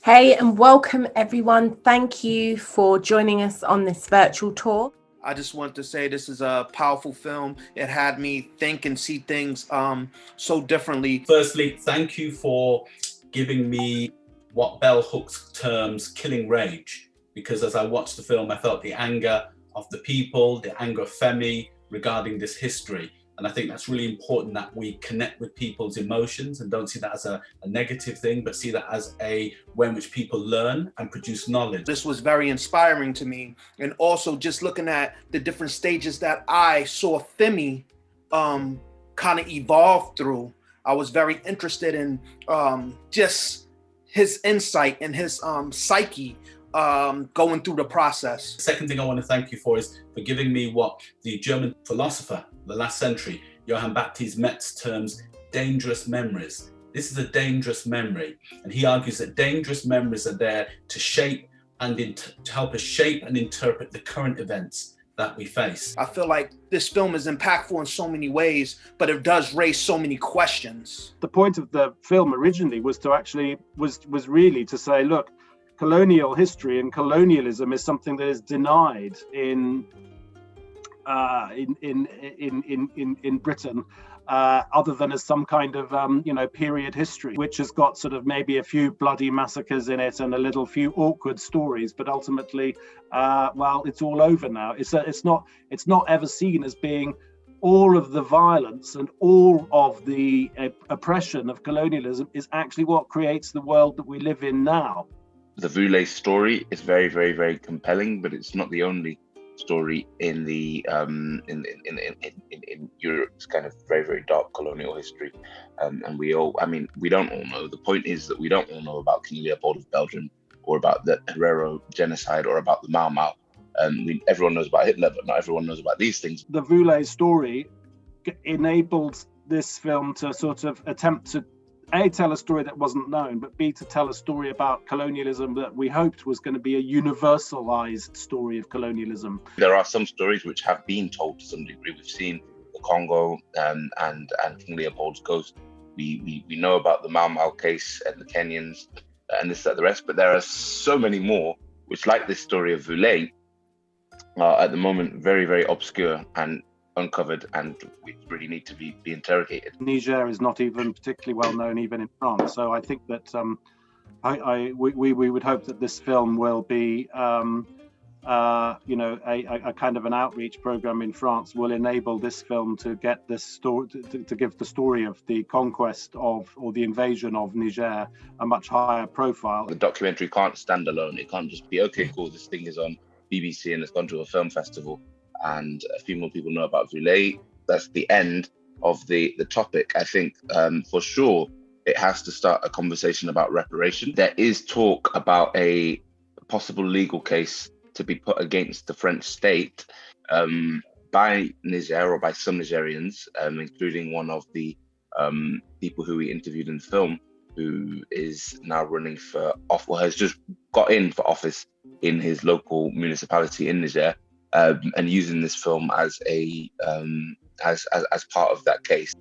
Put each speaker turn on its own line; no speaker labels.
Hey, and welcome everyone. Thank you for joining us on this virtual tour.
I just want to say this is a powerful film. It had me think and see things so differently.
Firstly, thank you for giving me what Bell Hooks terms killing rage, because as I watched the film, I felt the anger of the people, the anger of Femi regarding this history. And I think that's really important, that we connect with people's emotions and don't see that as a negative thing, but see that as a way in which people learn and produce knowledge.
This was very inspiring to me. And also just looking at the different stages that I saw Femi kind of evolve through. I was very interested in just his insight and his psyche going through the process.
The second thing I want to thank you for is for giving me what the German philosopher the last century, Johann Baptist Metz, terms dangerous memories. This is a dangerous memory, and he argues that dangerous memories are there to shape and to help us shape and interpret the current events that we face.
I feel like this film is impactful in so many ways, but it does raise so many questions.
The point of the film originally was to actually was really to say, look, colonial history and colonialism is something that is denied in Britain, other than as some kind of period history, which has got sort of maybe a few bloody massacres in it and a few awkward stories, but ultimately, it's all over now. It's not ever seen as being all of the violence and all of the oppression of colonialism is actually what creates the world that we live in now.
The Voulet story is very, very, very compelling, but it's not the only story in the in Europe's kind of very, very dark colonial history, and we don't all know. The point is that we don't all know about King Leopold of Belgium, or about the Herero genocide, or about the Mau Mau. Everyone knows about Hitler, but not everyone knows about these things.
The Voulet story enabled this film to sort of attempt to A, tell a story that wasn't known, but B, to tell a story about colonialism that we hoped was going to be a universalized story of colonialism.
There are some stories which have been told to some degree. We've seen the Congo and King Leopold's ghost. We know about the Mau Mau case and the Kenyans and this, that, the rest, but there are so many more which, like this story of Voulet, are at the moment very, very obscure and uncovered, and we really need to be interrogated.
Niger is not even particularly well known even in France, so I think that we would hope that this film will be a kind of an outreach program in France will enable this film to get this story to give the story of the conquest of, or the invasion of, Niger a much higher profile.
The documentary can't stand alone. It can't just be, okay, cool, this thing is on BBC and it's gone to a film festival and a few more people know about Voulet. That's the end of the topic. I think for sure it has to start a conversation about reparation. There is talk about a possible legal case to be put against the French state by Niger, or by some Nigerians, including one of the people who we interviewed in the film, who is now running for office, has just got in for office in his local municipality in Niger. And using this film as a as part of that case.